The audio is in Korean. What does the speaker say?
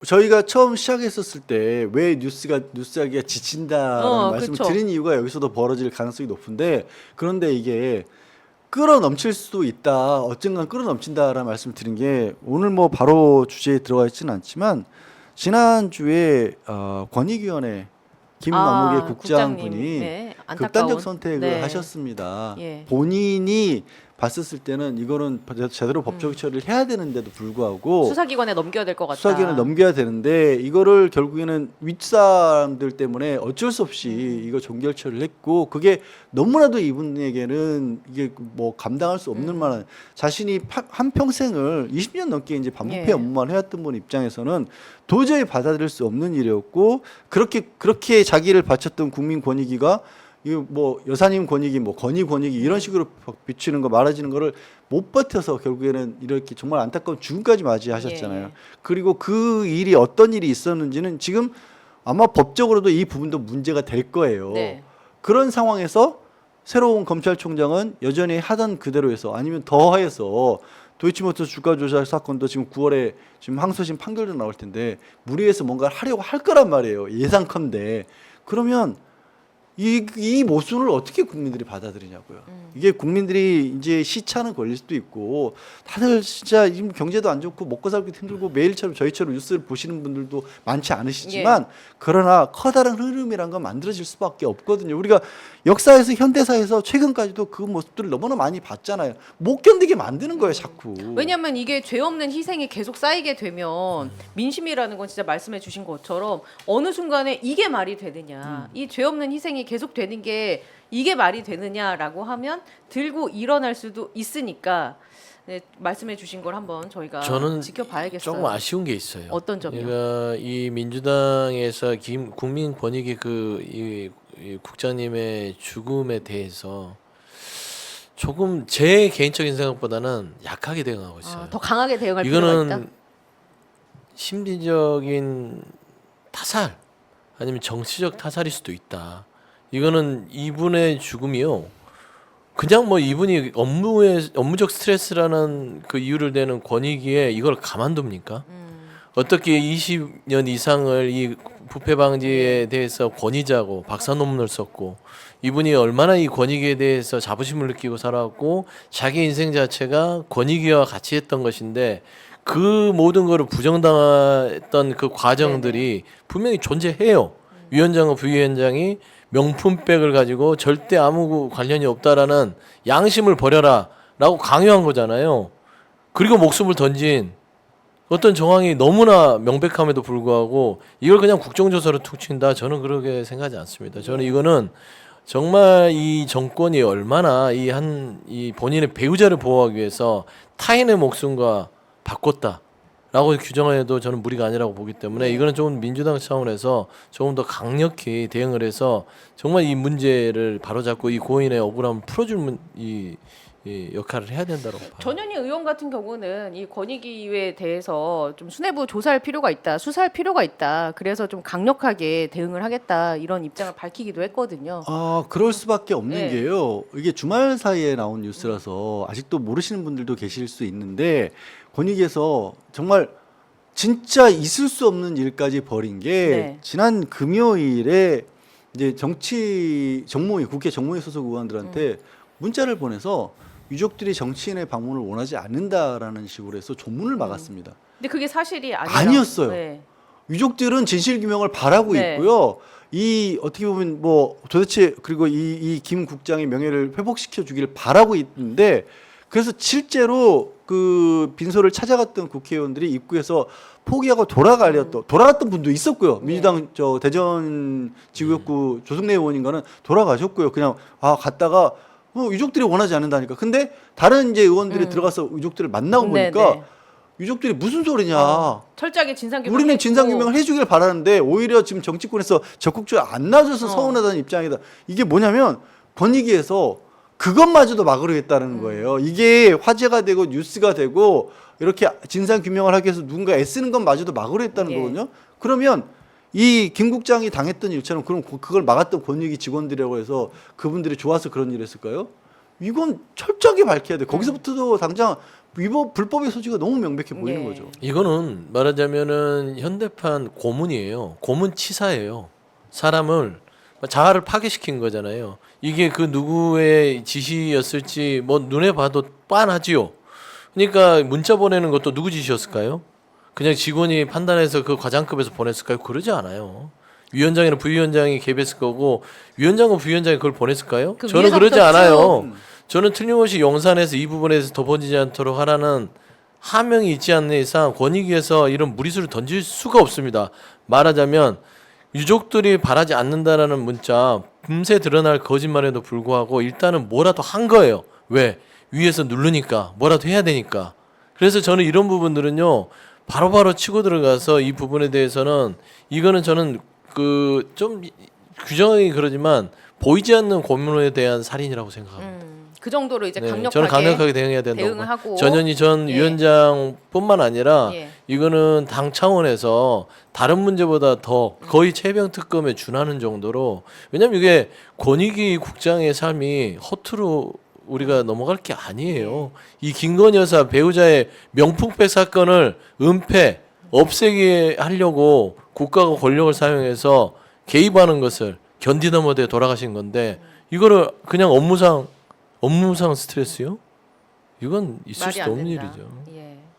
저희가 처음 시작했었을 때 왜 뉴스하기가 지친다라는 말씀을 그쵸. 드린 이유가 여기서도 벌어질 가능성이 높은데, 그런데 이게 끌어넘칠 수도 있다, 어쨌건 끌어넘친다라는 말씀을 드린 게, 오늘 뭐 바로 주제에 들어가 있지는 않지만 지난주에 권익위원회 김남욱의 국장님, 국장분이 네, 극단적 안타까운. 선택을 네. 하셨습니다. 예. 본인이 봤었을 때는 이거는 제대로 법적 처리를 해야 되는데도 불구하고 수사기관에 넘겨야 될 것 같다. 수사기관에 넘겨야 되는데, 이거를 결국에는 윗사람들 때문에 어쩔 수 없이 이거 종결 처리를 했고, 그게 너무나도 이분에게는 이게 뭐 감당할 수 없는 만한, 자신이 한 평생을 20년 넘게 이제 반부패 예. 업무만 해왔던 분 입장에서는 도저히 받아들일 수 없는 일이었고, 그렇게 자기를 바쳤던 국민권익위가 이거 뭐 여사님 권익위, 뭐 건의 권익위 이런 식으로 비추는 거, 말아지는 거를 못 버텨서 결국에는 이렇게 정말 안타까운 죽음까지 맞이하셨잖아요. 예. 그리고 그 일이 어떤 일이 있었는지는 지금 아마 법적으로도 이 부분도 문제가 될 거예요. 네. 그런 상황에서 새로운 검찰총장은 여전히 하던 그대로 해서, 아니면 더해서 도이치모터스 주가 조작 사건도 지금 9월에 지금 항소심 판결도 나올 텐데 무리해서 뭔가를 하려고 할 거란 말이에요. 예상컨대. 그러면 이 모순을 어떻게 국민들이 받아들이냐고요. 이게 국민들이 이제 시차는 걸릴 수도 있고, 다들 진짜 지금 경제도 안 좋고 먹고 살기도 힘들고 매일처럼 저희처럼 뉴스를 보시는 분들도 많지 않으시지만, 그러나 커다란 흐름이란 건 만들어질 수밖에 없거든요. 우리가 역사에서, 현대사에서 최근까지도 그 모습들을 너무나 많이 봤잖아요. 못 견디게 만드는 거예요, 자꾸. 왜냐하면 이게 죄 없는 희생이 계속 쌓이게 되면 민심이라는 건 진짜 말씀해 주신 것처럼 어느 순간에 이게 말이 되느냐, 이 죄 없는 희생이 계속 되는 게 이게 말이 되느냐라고 하면 들고 일어날 수도 있으니까, 네, 말씀해 주신 걸 한번 저희가 저는 지켜봐야겠어요. 조금 아쉬운 게 있어요. 어떤 점이요? 그러니까 이 민주당에서 국민권익위 이 국장님의 죽음에 대해서 조금 제 개인적인 생각보다는 약하게 대응하고 있어요. 더 강하게 대응할 필요가 있다. 이거는 심리적인 타살 아니면 정치적 타살일 수도 있다. 이거는 이분의 죽음이요, 그냥 뭐 이분이 업무적 스트레스라는 그 이유를 대는 권익위에 이걸 가만둡니까? 어떻게 20년 이상을 이 부패 방지에 대해서 권위자고 박사 논문을 썼고, 이분이 얼마나 이 권익위에 대해서 자부심을 느끼고 살아왔고 자기 인생 자체가 권익위와 같이 했던 것인데, 그 모든 거를 부정당했던 그 과정들이 분명히 존재해요. 위원장과 부위원장이 명품백을 가지고 절대 아무 관련이 없다라는 양심을 버려라 라고 강요한 거잖아요. 그리고 목숨을 던진 어떤 정황이 너무나 명백함에도 불구하고 이걸 그냥 국정조사로 툭 친다, 저는 그렇게 생각하지 않습니다. 저는 이거는 정말 이 정권이 얼마나 이 본인의 배우자를 보호하기 위해서 타인의 목숨과 바꿨다 라고 규정해도 저는 무리가 아니라고 보기 때문에, 이거는 좀 민주당 차원에서 조금 더 강력히 대응을 해서 정말 이 문제를 바로잡고 이 고인의 억울함을 풀어줄 이 역할을 해야 된다고 봐요. 전현희 의원 같은 경우는 이 권익위에 대해서 좀 수뇌부 조사할 필요가 있다, 수사할 필요가 있다, 그래서 좀 강력하게 대응을 하겠다, 이런 입장을 밝히기도 했거든요. 그럴 수밖에 없는 네. 게요. 이게 주말 사이에 나온 뉴스라서 아직도 모르시는 분들도 계실 수 있는데, 권익위에서 정말 진짜 있을 수 없는 일까지 벌인 게, 네. 지난 금요일에 이제 국회 정무위 소속 의원들한테 문자를 보내서 유족들이 정치인의 방문을 원하지 않는다라는 식으로 해서 조문을 막았습니다. 근데 그게 사실이 아니었어요. 네. 유족들은 진실 규명을 바라고 네. 있고요. 이 어떻게 보면 뭐 도대체, 그리고 이 김 국장의 명예를 회복시켜 주기를 바라고 있는데, 그래서 실제로 그 빈소를 찾아갔던 국회의원들이 입구에서 포기하고 돌아갔던 분도 있었고요. 민주당 대전 지구역구 조승래 의원인가는 돌아가셨고요. 그냥 갔다가 유족들이 원하지 않는다니까. 근데 다른 이제 의원들이 들어가서 유족들을 만나고 보니까 네. 유족들이 무슨 소리냐. 철저하게 진상규명. 우리는 진상규명을 해주길 바라는데 오히려 지금 정치권에서 적극적으로 안 나서서 서운하다는 입장이다. 이게 뭐냐면 권익위에서 그것마저도 막으려겠다는 거예요. 이게 화제가 되고 뉴스가 되고 이렇게 진상규명을 하기 위해서 누군가 애쓰는 것마저도 막으려했다는 거거든요. 그러면 이 김 국장이 당했던 일처럼 그럼 그걸 막았던 권익위 직원들이라고 해서 그분들이 좋아서 그런 일을 했을까요? 이건 철저하게 밝혀야 돼. 거기서부터도 당장 위법 불법의 소지가 너무 명백해 보이는 네. 거죠. 이거는 말하자면은 현대판 고문이에요. 고문치사예요. 사람을 자아를 파괴시킨 거잖아요. 이게 그 누구의 지시였을지 뭐 눈에 봐도 빤하지요. 그러니까 문자 보내는 것도 누구 지시였을까요? 그냥 직원이 판단해서 그 과장급에서 보냈을까요? 그러지 않아요. 위원장이나 부위원장이 개입했을 거고 위원장과 부위원장이 그걸 보냈을까요? 그 저는 위에서부터 그러지 않아요. 쭉. 저는 틀림없이 용산에서 이 부분에서 더 번지지 않도록 하라는 하명이 있지 않는 이상 권익위에서 이런 무리수를 던질 수가 없습니다. 말하자면 유족들이 바라지 않는다라는 문자 금세 드러날 거짓말에도 불구하고 일단은 뭐라도 한 거예요. 왜? 위에서 누르니까 뭐라도 해야 되니까. 그래서 저는 이런 부분들은요 바로바로 치고 들어가서 이 부분에 대해서는 이거는 저는 그 좀 규정이 그러지만 보이지 않는 고문에 대한 살인이라고 생각합니다. 그 정도로 이제 네, 강력하게, 저는 강력하게 대응해야 된다고. 대응을 하고. 전현희 전 예. 위원장뿐만 아니라 예. 이거는 당 차원에서 다른 문제보다 더 거의 최병 특검에 준하는 정도로 왜냐면 이게 권익위 국장의 삶이 허투루 우리가 넘어갈 게 아니에요. 이 김건희 여사 배우자의 명품백 사건을 은폐 없애게 하려고 국가가 권력을 사용해서 개입하는 것을 견디다 못해 돌아가신 건데 이거를 그냥 업무상 스트레스요? 이건 있을 말이 수도 안 없는 된다. 일이죠. 예.